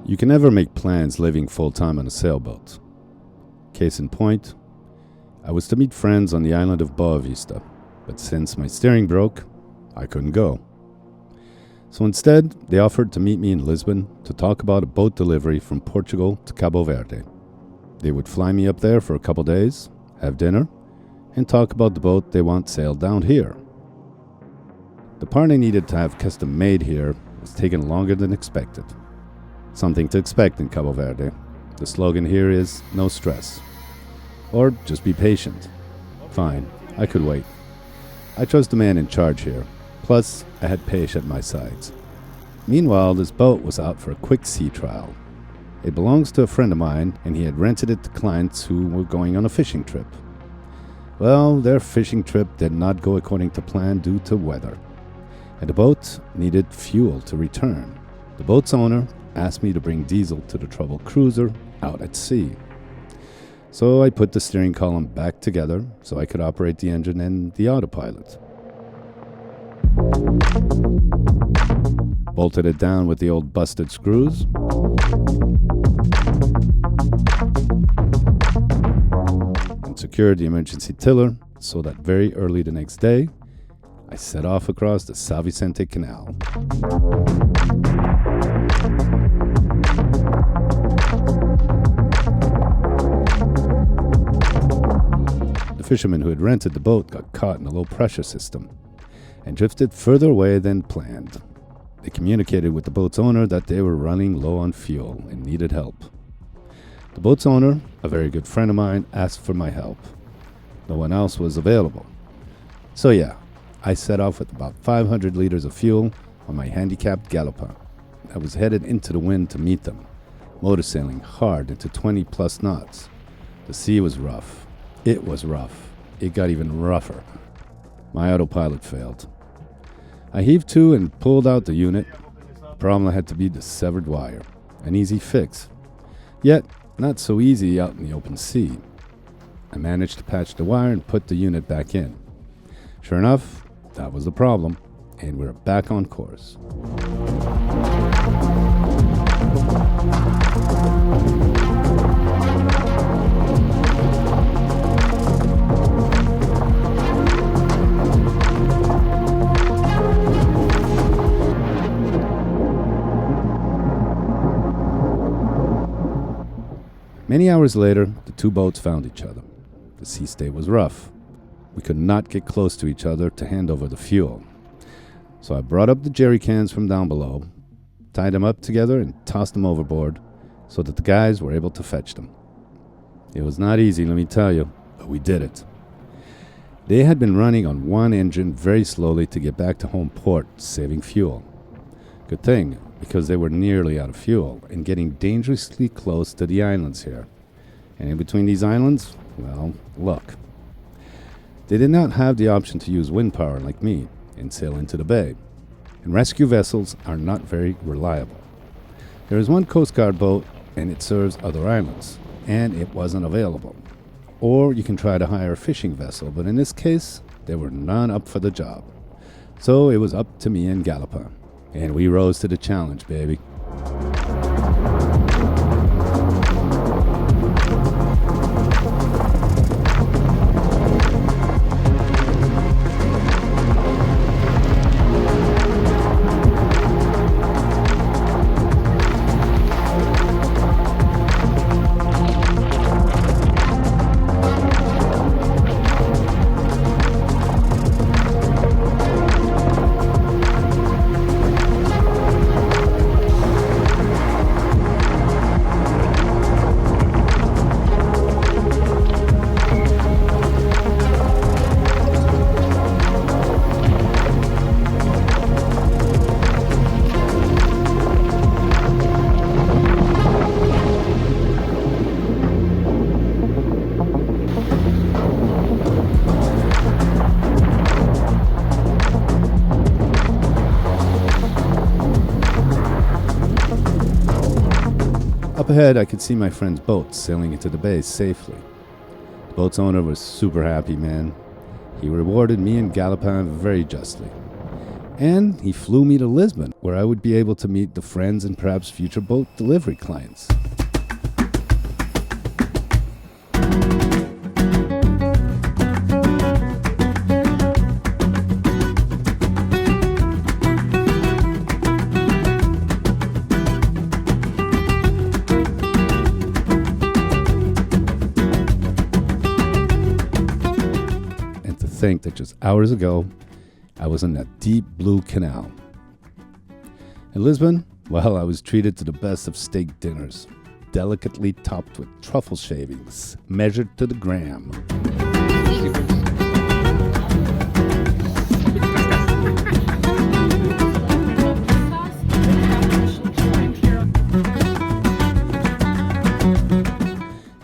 You can never make plans living full-time on a sailboat. Case in point, I was to meet friends on the island of Voyage, but since my steering broke, I couldn't go. So instead, they offered to meet me in Lisbon to talk about a boat delivery from Portugal to Cabo Verde. They would fly me up there for a couple days, have dinner, and talk about the boat they want sailed down here. The part I needed to have custom made here was taking longer than expected. Something to expect in Cabo Verde. The slogan here is no stress. Or just be patient. Fine, I could wait. I trust the man in charge here. Plus, I had Peixe at my sides. Meanwhile, this boat was out for a quick sea trial. It belongs to a friend of mine, and he had rented it to clients who were going on a fishing trip. Well, their fishing trip did not go according to plan due to weather, and the boat needed fuel to return. The boat's owner asked me to bring diesel to the troubled cruiser out at sea. So I put the steering column back together so I could operate the engine and the autopilot. Bolted it down with the old busted screws. And secured the emergency tiller so that very early the next day, I set off across the São Vicente Canal. The fisherman who had rented the boat got caught in a low-pressure system and drifted further away than planned. They communicated with the boat's owner that they were running low on fuel and needed help. The boat's owner, a very good friend of mine, asked for my help. No one else was available. So yeah, I set off with about 500 liters of fuel on my handicapped Galopin. I was headed into the wind to meet them, motor sailing hard into 20 plus knots. The sea was rough. It was rough. It got even rougher. My autopilot failed. I heaved to and pulled out the unit. The problem had to be the severed wire. An easy fix. Yet, not so easy out in the open sea. I managed to patch the wire and put the unit back in. Sure enough, that was the problem, and we're back on course. Many hours later, the two boats found each other. The sea state was rough. We could not get close to each other to hand over the fuel. So I brought up the jerry cans from down below, tied them up together and tossed them overboard so that the guys were able to fetch them. It was not easy, let me tell you, but we did it. They had been running on one engine very slowly to get back to home port, saving fuel. Good thing, because they were nearly out of fuel and getting dangerously close to the islands here. And in between these islands, well, luck. They did not have the option to use wind power like me and sail into the bay. And rescue vessels are not very reliable. There is one Coast Guard boat and it serves other islands, and it wasn't available. Or you can try to hire a fishing vessel, but in this case, there were none up for the job. So it was up to me and Galopin. And we rose to the challenge, baby. Up ahead, I could see my friend's boat sailing into the bay safely. The boat's owner was super happy, man. He rewarded me and Galopin very justly. And he flew me to Lisbon, where I would be able to meet the friends and perhaps future boat delivery clients. Think that just hours ago, I was in that deep blue canal. In Lisbon, well, I was treated to the best of steak dinners, delicately topped with truffle shavings, measured to the gram.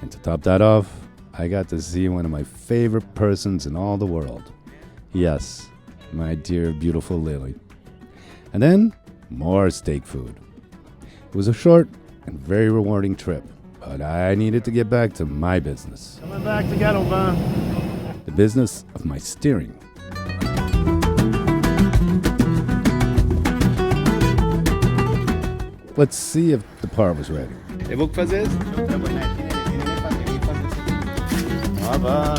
And to top that off, I got to see one of my favorite persons in all the world. Yes, my dear, beautiful Lily. And then, more steak food. It was a short and very rewarding trip, but I needed to get back to my business. Coming back to Galopin. The business of my steering. Let's see if the par was ready. Eu vou fazer isso. Ah,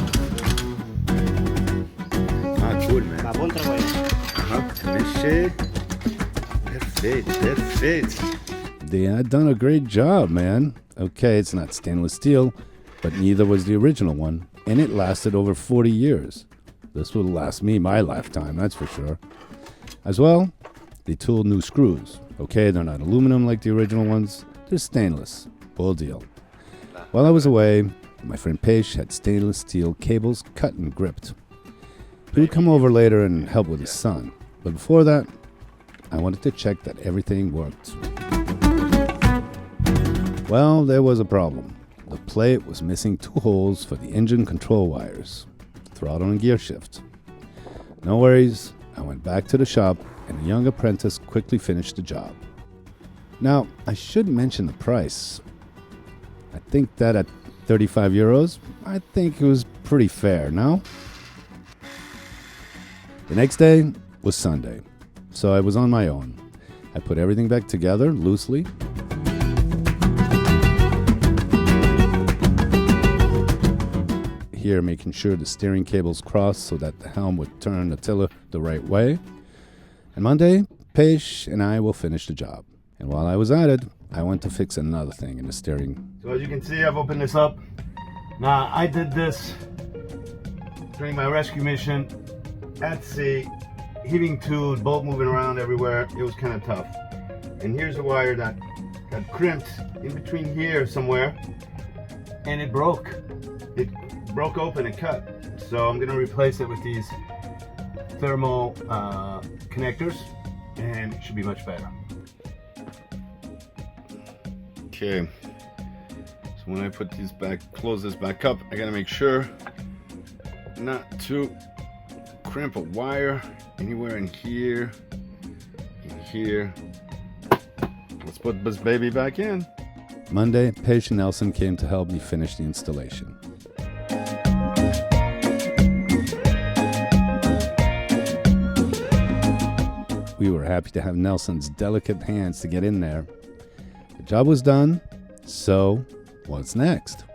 cool, man. Tá bom trabalho. Mexer. Perfeito. They had done a great job, man. Okay, it's not stainless steel, but neither was the original one, and it lasted over 40 years. This will last me my lifetime, that's for sure. As well, they tooled new screws. Okay, they're not aluminum like the original ones, they're stainless. Full deal. While I was away, my friend Peixe had stainless steel cables cut and gripped. He would come over later and help with his son. But before that, I wanted to check that everything worked. Well, there was a problem. The plate was missing 2 holes for the engine control wires, throttle and gear shift. No worries, I went back to the shop and a young apprentice quickly finished the job. Now, I should mention the price. I think that at 35 euros, I think it was pretty fair, no? The next day was Sunday, so I was on my own. I put everything back together loosely. Here, making sure the steering cables crossed so that the helm would turn the tiller the right way. And Monday, Peixe and I will finish the job. And while I was at it, I went to fix another thing in the steering. So as you can see, I've opened this up. Now, I did this during my rescue mission at sea, heaving tubes, boat moving around everywhere. It was kind of tough. And here's a wire that got crimped in between here somewhere, and it broke. It broke open and cut. So I'm gonna replace it with these thermal connectors, and it should be much better. Okay, so when I put these back, close this back up, I gotta make sure not to crimp a wire anywhere in here, Let's put this baby back in. Monday, Peixe and Nelson came to help me finish the installation. We were happy to have Nelson's delicate hands to get in there. The job was done, so what's next?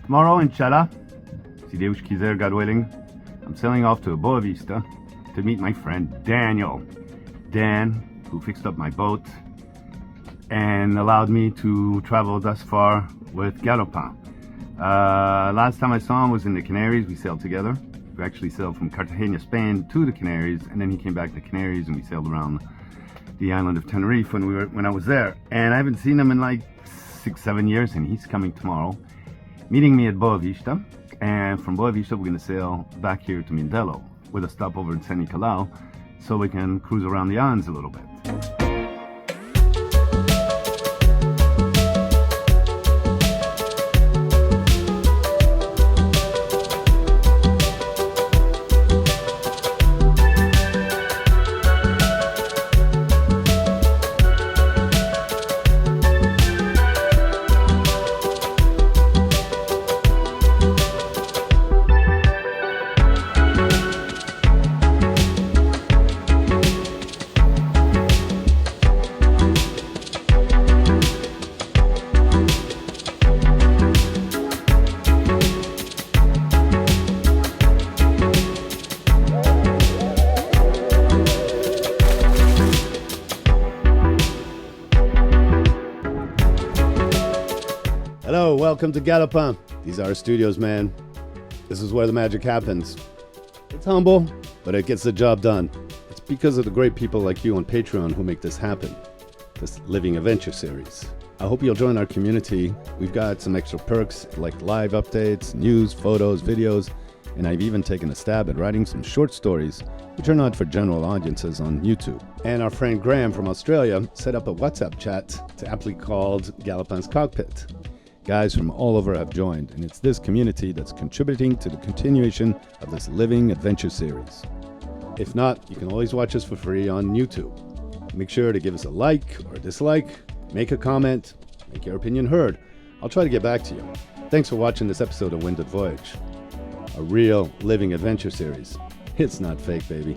Tomorrow, inshallah, si Deus quiser, God willing, I'm sailing off to Boa Vista to meet my friend Daniel. Dan, who fixed up my boat and allowed me to travel thus far with Galopin. Last time I saw him was in the Canaries. We sailed together. We actually sailed from Cartagena, Spain to the Canaries, and then he came back to the Canaries and we sailed around the island of Tenerife when I was there. And I haven't seen him in like 6-7 years, and he's coming tomorrow, meeting me at Boa Vista. And from Boa Vista, we're going to sail back here to Mindelo with a stopover in San Nicolau so we can cruise around the islands a little bit. welcome to Galopin. These are our studios, man. This is where the magic happens. It's humble, but it gets the job done. It's because of the great people like you on Patreon who make this happen. This Living Adventure series. I hope you'll join our community. We've got some extra perks like live updates, news, photos, videos, and I've even taken a stab at writing some short stories which are not for general audiences on YouTube. And our friend Graham from Australia set up a WhatsApp chat to aptly called Galopin's Cockpit. Guys from all over have joined, and it's this community that's contributing to the continuation of this Living Adventure series. If not, you can always watch us for free on YouTube. Make sure to give us a like or a dislike, make a comment, make your opinion heard. I'll try to get back to you. Thanks for watching this episode of Voyage. A real living adventure series. It's not fake, baby.